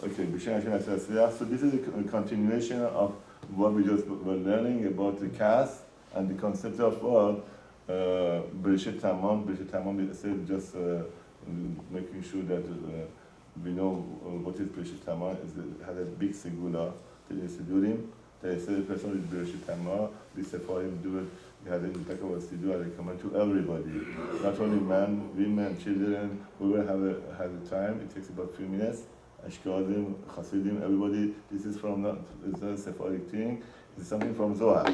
Okay, so this is a continuation of what we just were learning about the cast and the concept of what Bereshit Tamam is just making sure that we know what is Bereshit Tamam. It has a big Segulot, the Shiurim. They say the person with Bereshit Tamam, we say for him do it. He has a talk about Sidur. I recommend to everybody, not only men, women, children. Whoever has a time. It takes about 3 minutes. Ashkadim, Hasidim, everybody. This is from it's not a Sephardic thing. It's something from Zohar,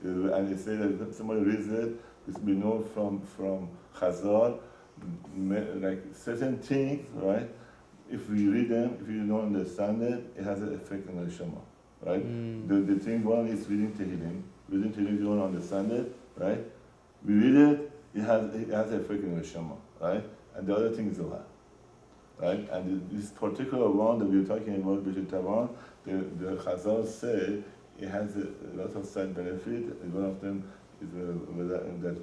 and they say that somebody reads it. It's been known from Chazal, like certain things, right? If we read them, if you don't understand it, it has an effect on the Shema, right? The thing one is reading Tehillim. Reading Tehillim, you don't understand it, right? We read it, it has an effect on the Shema, right? And the other thing is Zohar. Right? And this particular one that we're talking about, Bereshit Taman, the Chazal say it has a lot of side benefit. One of them is that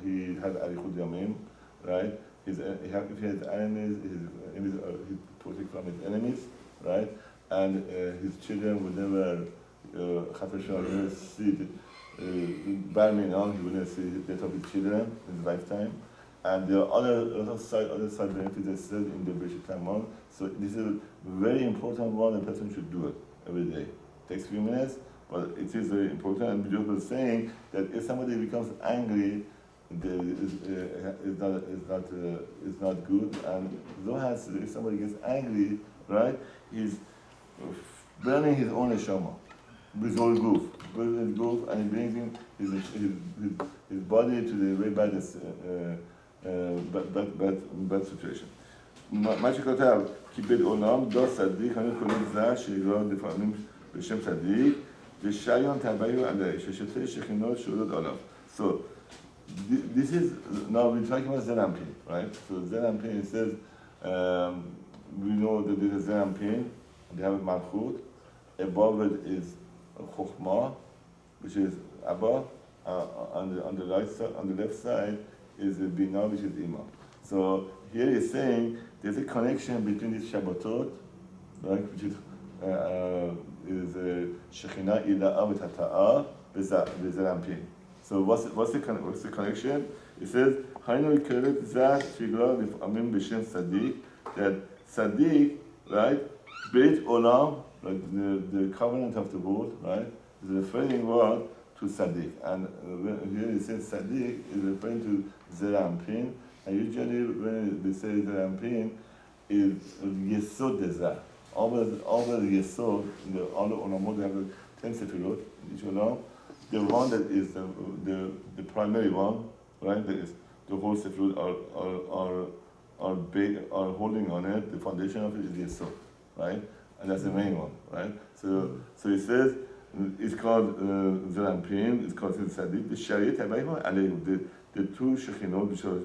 he had Arichut Yamim, right? If he has enemies, he's protected from his enemies, right? And his children would never, never see bad meaning on, he would never see the death of his children in his lifetime. And there are other side benefits that said in the Bereshit Taman. So this is a very important one. A person should do it every day. It takes a few minutes, but it is very important. And Bishop was saying that if somebody becomes angry, it's not good. And Zohar says if somebody gets angry, right, he's burning his own neshama, his whole goof, and he brings him his body to the very bad situation. מה שכותב, כיבד עולם, דור צדיק, אני קוראים זה, שיגרור לפעמים בשם צדיק, ושריון תביאו עלי, ששתי שכינות שורות עליו. So, this is, now we're talking about Zerampin, right? So Zerampin, it says, we know that there is Zerampin, they have a Malchut, above it is Chokhmah, which is Abba, on the right side, on the left side, is the Bina, which is Imam. So here he's saying there's a connection between these Shabbatot, right, which is Shekhinah Ila'ah v'Tata'ah v'Zerampin. So what's the connection? It says Haynu Yikeret Zah Shigla Lif'amim B'Shem Sadiq, that Sadiq, right, Beit Olam, like the covenant of the world, right, is referring word to Sadiq, and here it says Sadiq is referring to Zerampin, and usually when we say Zerampin, is Yesod Dezah. Over the Yesod, all the Olamot have 10 Sefirot, each Olam. The one that is the primary one, right? That is the whole Sefirot are holding on it. The foundation of it is Yesod, right? And that's the main one, right? So it says. It's called Zerampin, it's called Sadiq. The Shariat Habayim Alayhim, the two Shekhinot, which are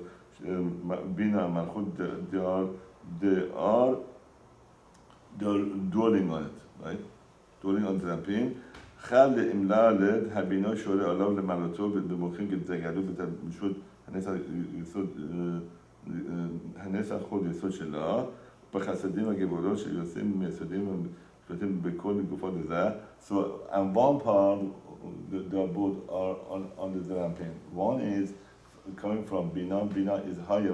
Bina and Malchut, they are dwelling on it, right? Dwelling on Zerampin. Chal le'imla led habino shore olav le'maloto v'demochim k'tzegadu v'tamishut hanes achod yesod shela b'chasadim ha'gevorot sheyosim me'esodim So, and one part, they are both are on the Zerampin. One is coming from Bina. Bina is higher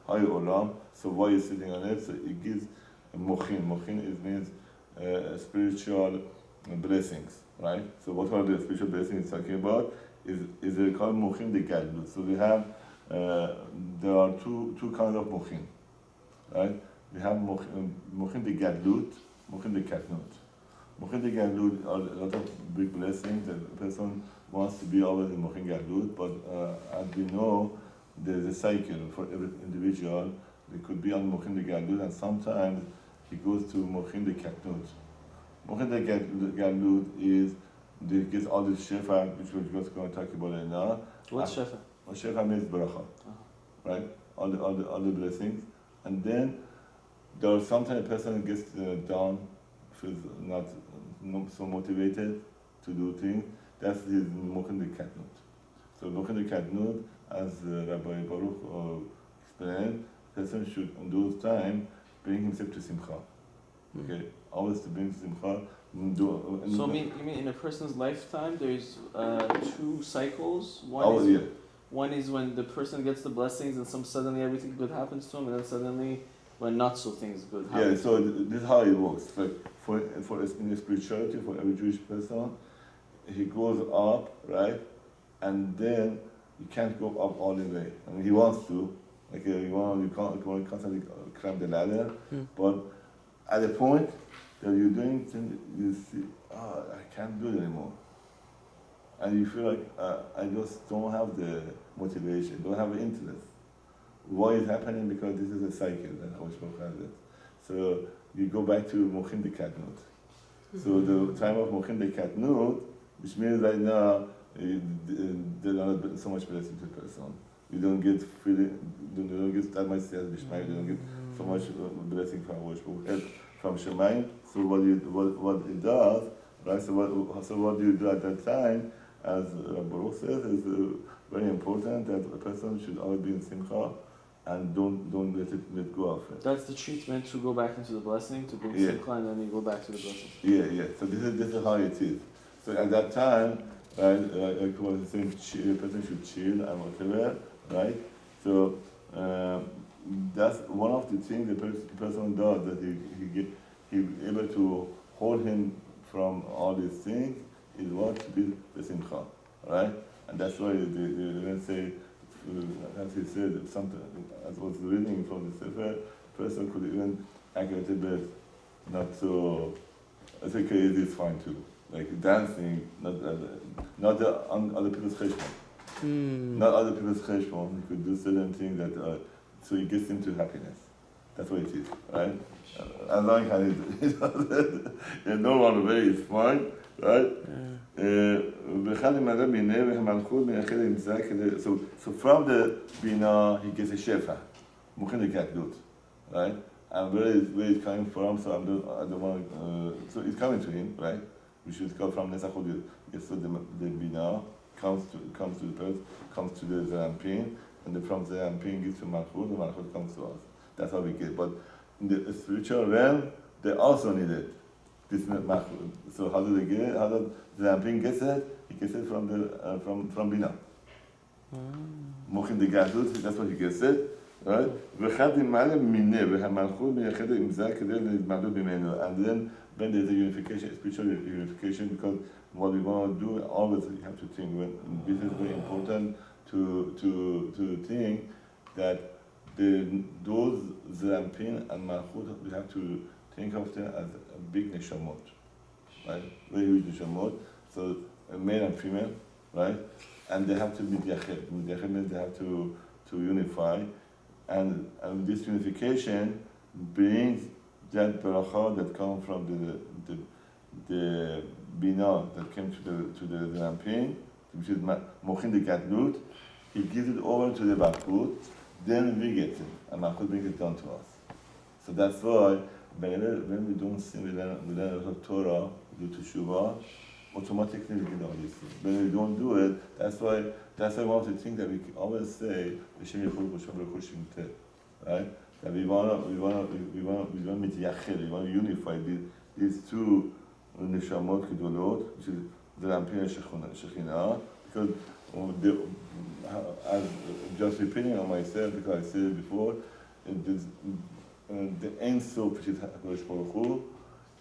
Olam. So why is sitting on it? So it gives Mochin. Mochin means spiritual blessings, right? So what are the spiritual blessings it's talking about? Is they called Mochin the Gadlut. So we have there are two kinds of Mochin, right? We have Mochin the Gadlut. Mochin the Katnut. Mochin the Gadlut are a lot of big blessings that a person wants to be always in Mochin Gadlut, but as we know, there's a cycle for every individual. It could be on Mochin the Gadlut, and sometimes it goes to Mochin the Katnut. Mochin the Gadlut is, gets all this Shefa, which we're just going to talk about it now. What's Shefa? Shefa means Bracha, right? All the blessings. And then there are sometimes a person gets down, feels not so motivated to do things. That's his Mochin the Katnut. So Mochin the Katnut, as Rabbi Baruch explained, a person should, on those times, bring himself to Simcha. Okay, always to bring simcha. So you mean in a person's lifetime there's two cycles? One is when the person gets the blessings and suddenly everything good happens to him, and then suddenly when not so things good happen. Yeah, so this is how it works. Like for in the spirituality, for every Jewish person, he goes up, right? And then you can't go up all the way. I mean, he wants to, like you can't constantly climb the ladder, but at the point that you're doing things, you see, I can't do it anymore. And you feel like, I just don't have the motivation, don't have the interest. Why is happening? Because this is a cycle, and how Shmuel has it. So you go back to Mochin de Katnut. So the time of Mochin de Katnut, which means right now, there's not so much blessing to the person. You don't get feeling, you don't get that much sales b'shmayim, you don't get so much blessing from Shmuel, from Shemayim. So what it does, right? So what do you do at that time? As Baruch says, is very important that a person should always be in simcha and don't let go of it. That's the treatment to go back into the blessing, to bring simcha, and then you go back to the blessing. Yeah. So this is how it is. So at that time, right, like what was saying, a person should chill and whatever, right? So that's one of the things the person does, that he's able to hold him from all these things, is what to be the simcha, right? And that's why they don't say, as he said, something, as I was reading from the Sefer, person could even act a little bit not so, I think it is fine too. Like dancing, not on other people's cheshbon. Not other people's cheshbon. You could do certain things that, so it gets him to happiness. That's what it is, right? As long as it does it, no one way is fine, right? So from the Bina, he gets a shefa, Mochin de Katnut, right? And where it's coming from, so I don't want to, so it's coming to him, right? We should go from Nesachod, so the Bina comes to the person, comes to the Zerampin, and then from Zerampin gets to Malchut, and Malchut comes to us. That's how we get. But in the spiritual realm, they also need it. This Malchut. So how do they get it? How does Zerampin get it? He gets it from the from Bina. Mochin de Katnut, that's what he gets it. Right? And then when there's a unification, spiritual unification, because what we want to do, always you have to think, this is very important to think that those Zerampin and Malchut, we have to think of them as a big neshamot, right? Very huge neshamot, so male and female, right? And they have to be Midyached. Midyached means they have to unify. And this unification brings that beracha that comes from the bina that came to the Zerampin, which is Mochin de Katnut. He gives it over to the Malchut, then we get it, and Malchut brings it down to us. So that's why when we don't sing, we learn a lot of Torah, we do Teshuvah, automatically we get all these things. When we don't do it, that's why one of the things that we always say, right? That we want to unify these two neshamot gedolot, which is the Zerampin and Shekhinah, because I'm just repeating on myself because I said it before, the Ein Sof, which is Hakadosh Baruch Hu,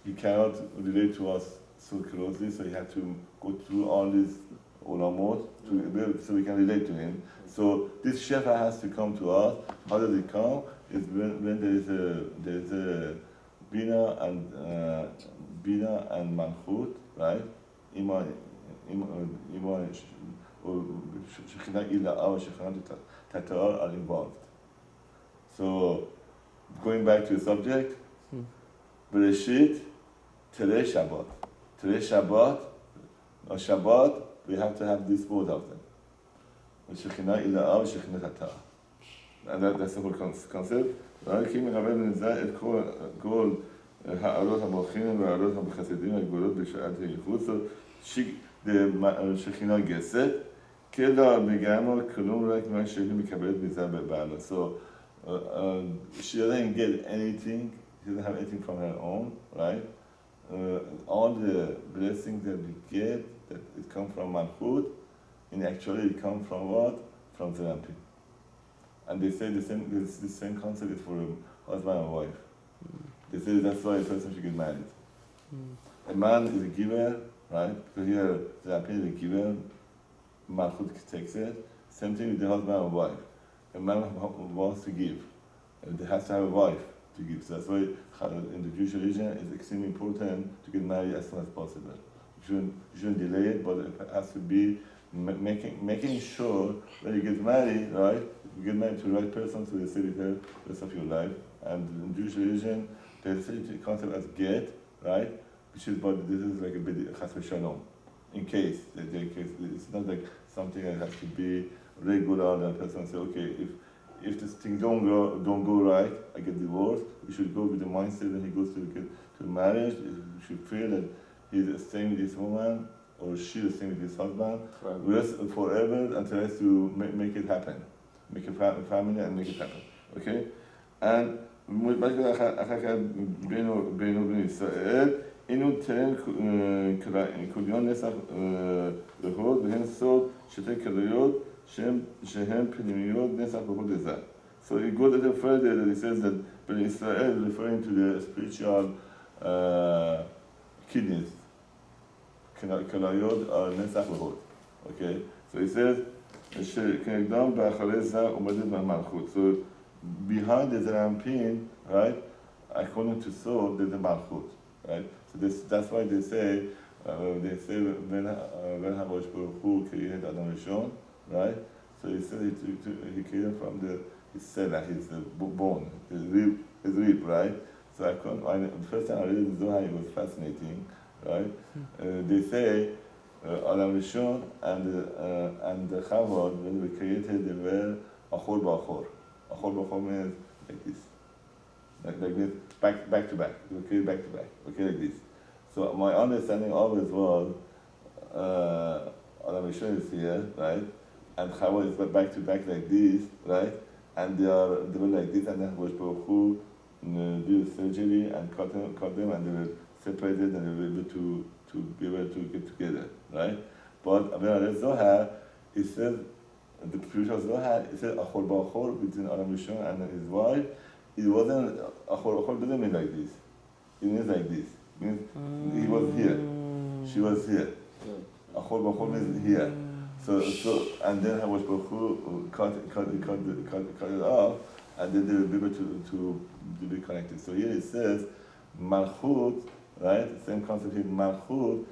he cannot relate to us so closely, so he had to go through all these olamot so we can relate to him. So this shefa has to come to us. How does it come? Is when there is a bina and malchut, right? Iman Shekhinah Ila'ah or Shekhinah Tatar are involved. So going back to the subject, Bereshit, Terei Shabbat. Terei Shabbat, or Shabbat, we have to have this both of them. Shekhinah Ila'ah, Shekhinah Tatar. And that's the whole concept. רק אם נקבל ונזהה את כל הערות המלכים והערות המחסידים הגבולות בשעת הייחוד, שכינה גסת, כדא בגמרי כלום רק מה שהיא מקבלת מזה בבעלה. So she doesn't get anything she doesn't have anything from her own, right? All the blessings that we get, that it comes from Malchut, and actually it comes from what? From Zerampin. And they say the same concept is for a husband and wife. They say that's why a person should get married. A man is a giver, right? Because here Zerampin is a giver, Malchut takes it. Same thing with the husband and wife. A man wants to give, and they have to have a wife to give. So that's why in the Jewish religion it's extremely important to get married as soon as possible. You shouldn't delay it, but it has to be making sure when you get married, right? You get married to the right person, so you stay with her the rest of your life. And in Jewish religion, they say the concept as get, right? Which is, but this is like a bit chas v'shalom. In case, it's not like something that has to be regular. And the person say, okay, if this thing don't go right, I get divorced. We should go with the mindset when he goes to marriage. You should feel that he's staying with this woman or she is staying with this husband forever and tries to make it happen, make a family and make it happen. Okay, and اینو ترن کلیان نسخ بخود به هن صد شده کلیات شهم پنیمیات نسخ بخود زد. So he goes a little further and he says that Ben Israel referring to the spiritual kidneys. Kalayot are nesach behod. Okay? So he says, Kenegdam b'acharei zah umadet malchut. So behind the Zerampin, right, according to Sod, there's a malchut, right? So that's why they say when Hakadosh Baruch Hu created Adam Rishon, right? So he said he created from his selah, his bone, his rib, right? So the first time I read the Zohar, it was fascinating, right? They say Adam Rishon and the Chavod, when they were created, they were achor b'achor. Achor b'achor means like this, like this, back to back. They were created back to back, okay, like this. So my understanding always was Adam Rishon is here, right? And Chavod is back to back like this, right? And they were like this, and then Hakadosh Baruch Hu did surgery and cut them, and they were separated, and they were able to get together, right? But when I read Zohar, it says the spiritual Zohar, it says achor b'achor between Adam Rishon and his wife. It wasn't achor doesn't mean like this. It means like this. It means he was here, she was here. Achor b'achor means here. So and then Hakadosh Baruch Hu cut it off, and then they will be able to be connected. So here it says Malchut, right? Same concept here. Malchut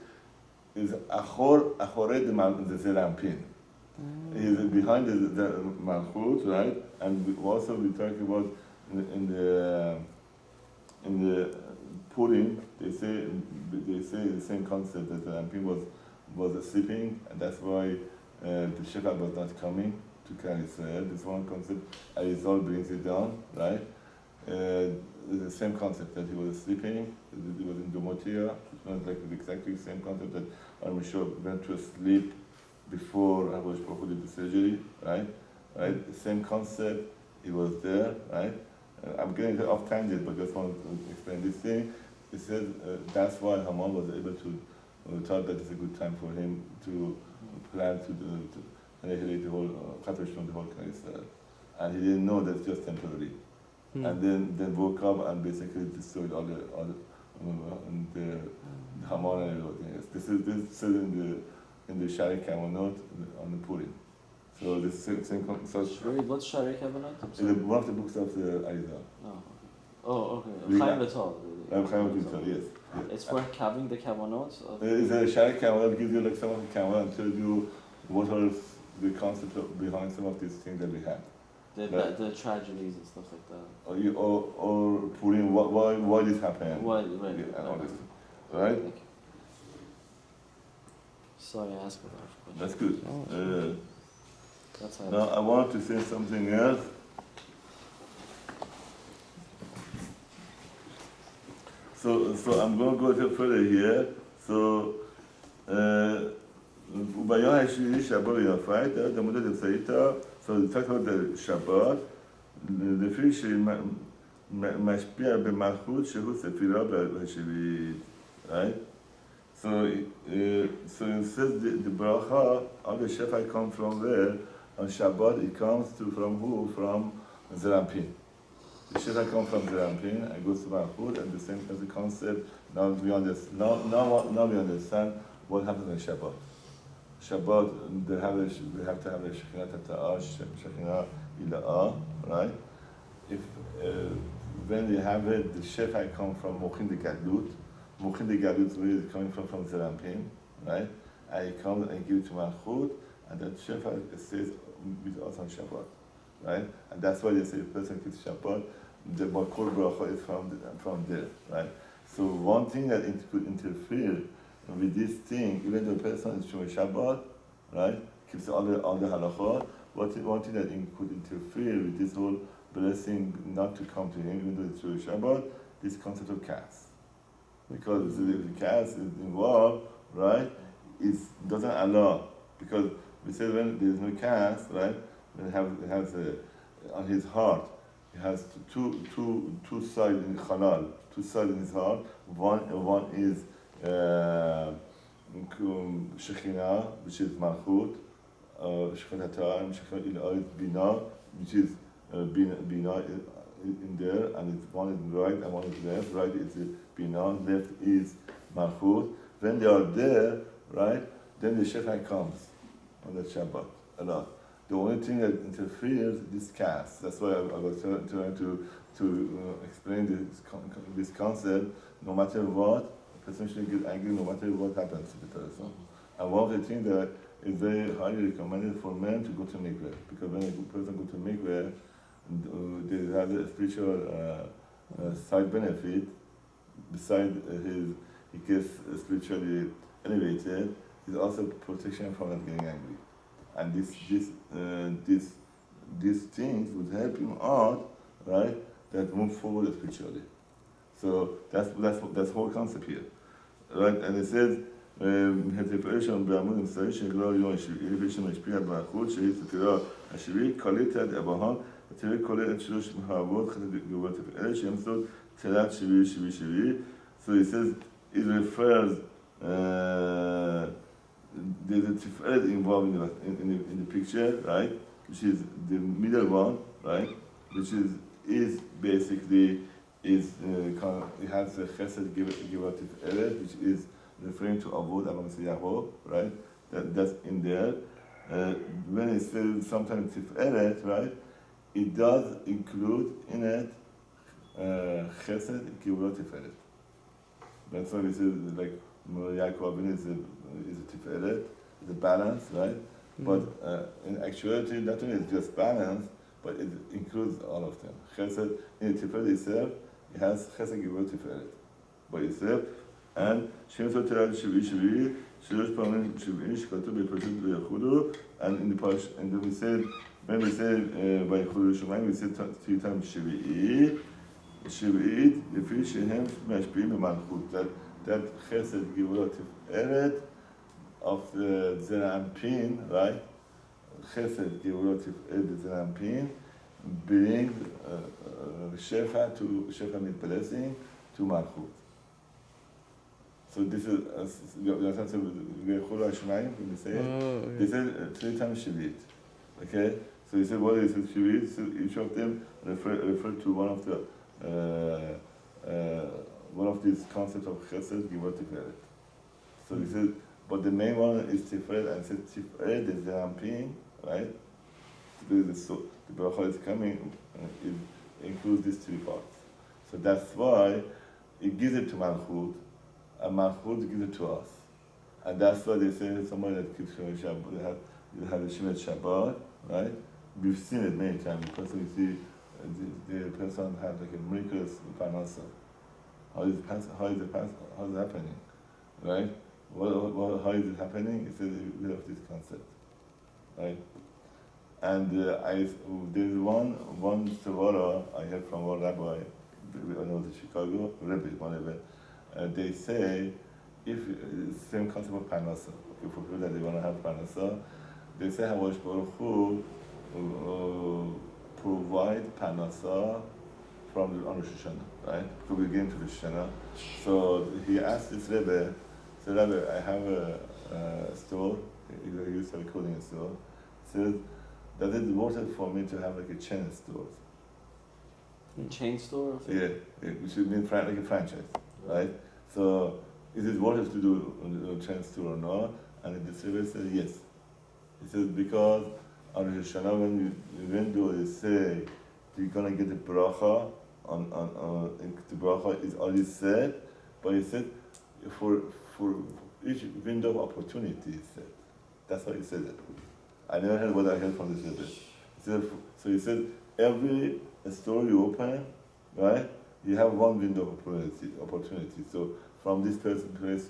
is achorei the Zerampin. Is behind the Malchut, right? And also we talk about in the Purim. They say the same concept that the Zerampin was sleeping, and that's why the shepherd was not coming to carry Israel. This one concept, Arizal brings it down, right? The same concept that he was sleeping, he was in Domotia. It's not like exactly the same concept that Armishor went to sleep before Hakadosh Baruch Hu did the surgery, right? The same concept, he was there, right? I'm getting off tangent, but just want to explain this thing. He said that's why Haman was able to thought that it's a good time for him to plan to annihilate the whole Hakadosh the whole Israel, and he didn't know that's just temporary. And then woke up and basically destroyed all the Haman and everything else. This is said in the Shari Kavanot on the Purim. So this same concept. What's Shari Kavanot? It's one of the books of the Arizal. Oh, okay. Chaim Vital. Chaim Vital, yes. It's for having the Kavanot? It's a Shari Kavanot gives you like some of the Kavanot and tells you what are the concepts behind some of these things that we have. The tragedies and stuff like that. Or Purim, why this happened. Right. And all this. Right? Thank you. Sorry, I asked about that. That's good. That's how now I want to say something else. So I'm going to go a little further here. So ביום השביעי שבת ויפית, דמות דצאית, so we talk about the Shabbat. לפי משפיע במלכות שהוא ספירה בשביעית, right? So it says the bracha, all the shefa come from where? On Shabbat it comes from who? From Zerampin. The shefa comes from Zerampin and goes to Malchut, and the same as the concept. Now we understand. Now we understand what happens on Shabbat. Shabbat, we have to have a Shekhinah Tata'ah, Shekhinah Ila'ah, right? If when we have it, the shefa comes from Mochin de Gadlut. Mochin de Gadlut is coming from Zerampin, right? And he comes and gives to Malchut, and that shefa stays with us on Shabbat, right? And that's why they say the person keeps Shabbat, the Makor Bracha is from there, right? So one thing that could interfere with this thing, even though the person is Shomei Shabbat, right, keeps all the halachot, one thing that could interfere with this whole blessing not to come to him, even though it's Shomei Shabbat, this concept of kas. Because if the kas is involved, right, it doesn't allow. Because we said when there's no kas, right, when it has on his heart, he has two sides in Chanal, two sides in his heart. One is Shekhinah, which is Malchut, Shekhinah Ta'ah, and Shekhinah Il'ah, Binah, which is Binah in there, and one is right and one is left. Right is Binah, left is Malchut. When they are there, right, then the Shekhinah comes on the Shabbat a lot. The only thing that interferes is this kas. That's why I was trying to explain this concept. No matter what, a person should get angry no matter what happens to the person. And one of the things that is very highly recommended for men to go to mikveh, because when a person goes to mikveh, they have a spiritual side benefit. Besides he gets spiritually elevated, it's also protection from not getting angry. And these things would help him out, right? That move forward spiritually. So that's the whole concept here, right? And it says, "Hetefereshon be'amud imsay shegla yom shvi'i v'shem mishpia b'machut shehi tzitira hashvi'i kolitat abahan v'tiri kolet shlosh mahavot chet gevot tefereh shem sod terat shvi'i." So it says it refers. There's a tiferet involved in the picture, right? Which is the middle one, right? Which is basically it has a chesed givat tiferet, which is referring to avod among Yahweh, right? That's in there. When it says sometimes tiferet, right? It does include in it chesed givat tiferet. That's why we say like Yaakov is a tiferet, the balance, right? But in actuality, not only is just balance, but it includes all of them. Chesed in the tiferet itself, it has chesed gevurah tiferet by itself, and Shem Sod Terat Shvi'i Shlosh Pamim Shvi'i Shkatu Be'Pershut Be'Yachudu, and in the pash, and then we said when we said Be'Yachudu Shumayim, we said 3 times Shvi'i, Shvi'it, Lefi Shehem Mashpi'im B'Malchut. That chesed gevurah tiferet of the Zerampin, right? Chesed gevurah tiferet Zerampin bring shefa means blessing to Malchut. So this is when they say it. They said 3 times Shivit. Okay? So he said what is Shivit? So each of them refer to one of these concepts of chesed gevurah tiferet. So he said, but the main one is tiferet, and said tiferet is Zerampin, right? So the bracha is coming, it includes these 3 parts. So that's why it gives it to Malchut, and Malchut gives it to us. And that's why they say somebody that keeps Shabbat, they have a Shemet Shabbat, right? We've seen it many times, because we see the person has like a miraculous parnasa. How is it happening, right? How is it happening? It's a bit of this concept, right? And there's one Svara I heard from one rabbi, I know the Chicago, Rebbe, whatever. They say, if same concept of parnasa, if we feel that they want to have parnasa, they say Hakadosh Baruch Hu provide parnasa from the Rosh Hashanah, right? So we get into the Hashanah. So he asked this Rebbe, said, Rebbe, I have a store, he used to have a clothing store. He says, does it worth it for me to have like a chain store? Chain store? Yeah, which would mean like a franchise, right? So is it worth it to do a chain store or not? And the Rebbe said yes. He says because on Rosh Hashanah when you say you're gonna get the bracha the bracha is already said, but he said for each window of opportunity he said. That's why he said it. I never heard what I heard from this Rebbe. So he said every store you open, right? You have one window of opportunity. So from this place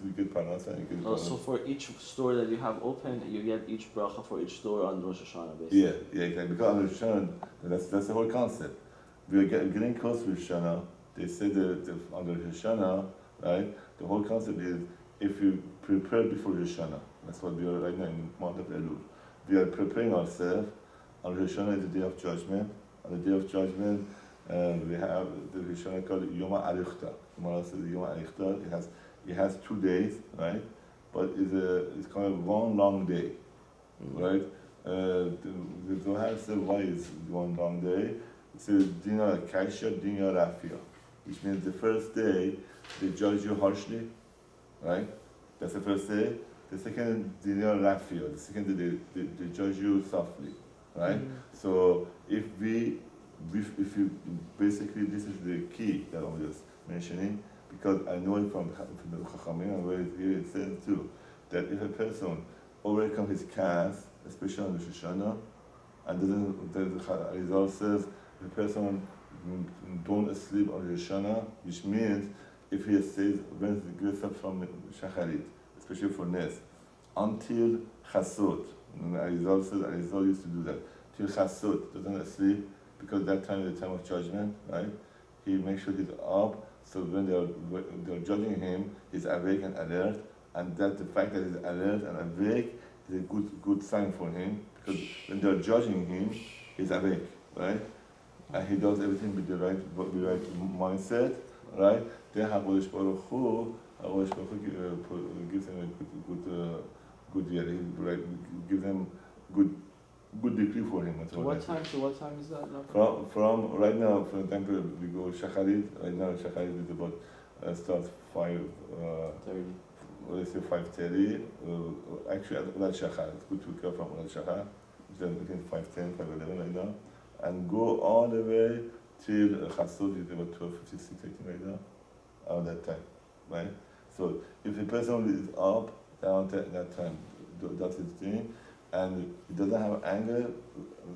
we get parnasa and you get parnasa. So for each store that you have open, you get each bracha for each store on Rosh Hashanah, basically. Yeah, exactly. Because on Rosh Hashanah, that's the whole concept. We are getting close to Rosh Hashanah. They say that on Rosh Hashanah, right? The whole concept is if you prepare before Rosh Hashanah. That's what we are right now in the month of Elul. We are preparing ourselves. On Rosh Hashanah is the day of judgment. On the day of judgment, we have the Rosh Hashanah called Yom HaArichta. Tomorrow says Yom HaArichta. It has 2 days, right? But it's kind of one long day, right? The Zohar says why is one long day? It says Dina Kaisha, Dina Rafia, which means the first day they judge you harshly, right? That's the first day. The second Dina Rafia, the second day they judge you softly, right? So if you basically this is the key that I was just mentioning, because I know it from the Chachamim and where it says too, that if a person overcomes his cast, especially on the Rosh Hashanah, and the result says if a person don't sleep on Rosh Hashanah, which means if he stays when he gets up from Shacharit, especially for Nes, until Chasot, and Arizal says Arizal used to do that, till Chasot, doesn't sleep, because that time is the time of judgment, right? He makes sure he's up, so when they're judging him, he's awake and alert, and that the fact that he's alert and awake is a good sign for him, because when they're judging him, he's awake, right? And he does everything with the right mindset, right? Then Hakadosh Baruch Hu gives him a good year. He gives him good decree for him. To what time is that now? From right now, for example, we go Shacharit. Right now, Shacharit is about starts 5:30. Let's say 5:30. Actually, Ulad Shachar. It's good to go from Ulad Shachar, which is between 5:10, 5:11 right now, and go all the way till Chasod is about 12:56 right now. At that time, right? So if the person is up down that time, that's his thing, and he doesn't have anger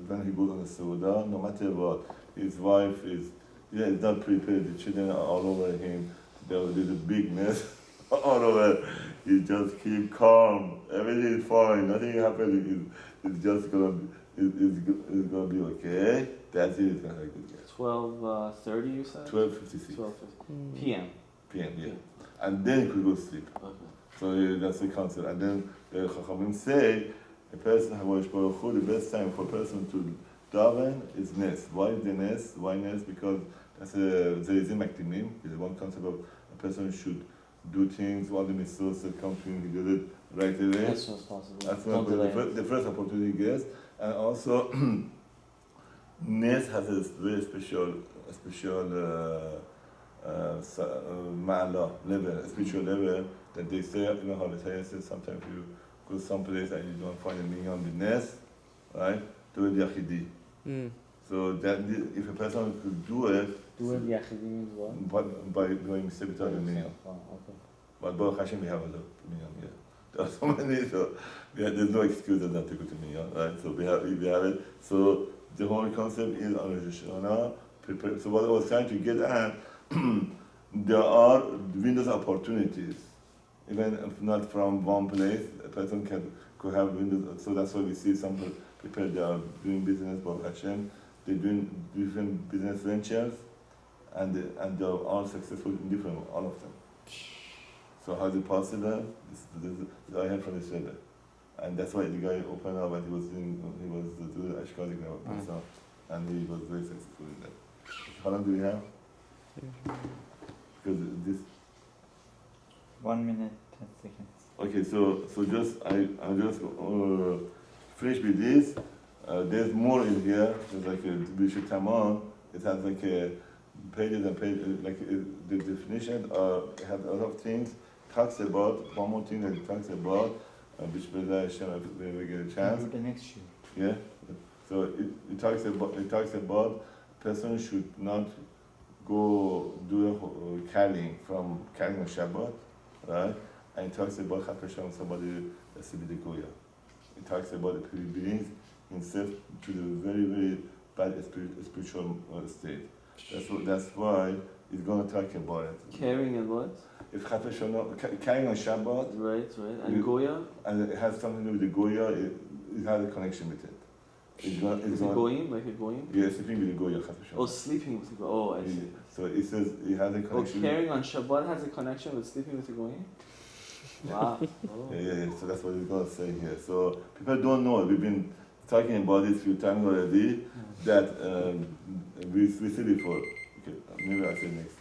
when he goes on the Suda, no matter what. His wife is not prepared, the children are all over him, there's a big mess all over. He just keep calm, everything is fine, nothing happening, it's just gonna be okay. That's it, it's gonna be good. 12:30 you said? 12:56. 12:50 p.m. PM, yeah. And then he could go sleep. Okay. So that's the concept. And then the Chachamim say, a person, Hakadosh Baruch Hu, the best time for a person to daven is Nes. Why the Nes? Why Nes? Because that's a Zeizim Aktimim. It's one concept of a person should do things, all the mitzvahs that come to him, he did it right away. As soon as possible. That's the first opportunity he gets. And also, Nes has a very special ma'ala level, a spiritual level, that they say, you know how the Torah says sometimes you go someplace and you don't find a minyan b'nes, right? Do it yachidi. So that if a person could do it, do it yachidi means what? By going sebitat the minyan. Oh, okay. But Baruch Hashem we have a minyan, yeah. There are so many, so there's no excuse not to go to minyan, right? So we have it. So the whole concept is on Rosh Hashanah. So what I was trying to get at, there are windows opportunities, even if not from one place, a person could have windows. So that's why we see some people, they are doing business, Baruch Hashem, they're doing different business ventures, and they're all successful in different, all of them. So how is it possible? This I heard from this Rebbe. And that's why the guy opened up and he was doing Ashkazi person, and he was very successful in that. How long do we have? Because this. 1 minute, 10 seconds. Okay, so just I just finish with this. There's more in here. There's like a Bereshit Tamon. It has like a pages and pages. Like the definition. It has a lot of things. Talks about one more thing that it talks about, which Hashem if we get a chance. The next shoe. Yeah. So it talks about person should not go do carrying on Shabbat, right? And it talks about Hakadosh somebody that's to be the Goya. It talks about the beings himself to the very, very bad spiritual state. That's why it's going to talk about it. Carrying and what? If carrying on Shabbat, right, and Goya, and it has something to do with the Goya, it has a connection with it. Is it Goyim, like a Goyim? Yeah, sleeping with the Goya. Oh, sleeping with the Goyim. Oh, I see. So it says it has a connection. Oh, carrying on Shabbat has a connection with sleeping with the Goyim? Wow. Oh. Yeah. So that's what it's going to say here. So people don't know. We've been talking about this a few times already. That we see before. Okay, maybe I'll say next.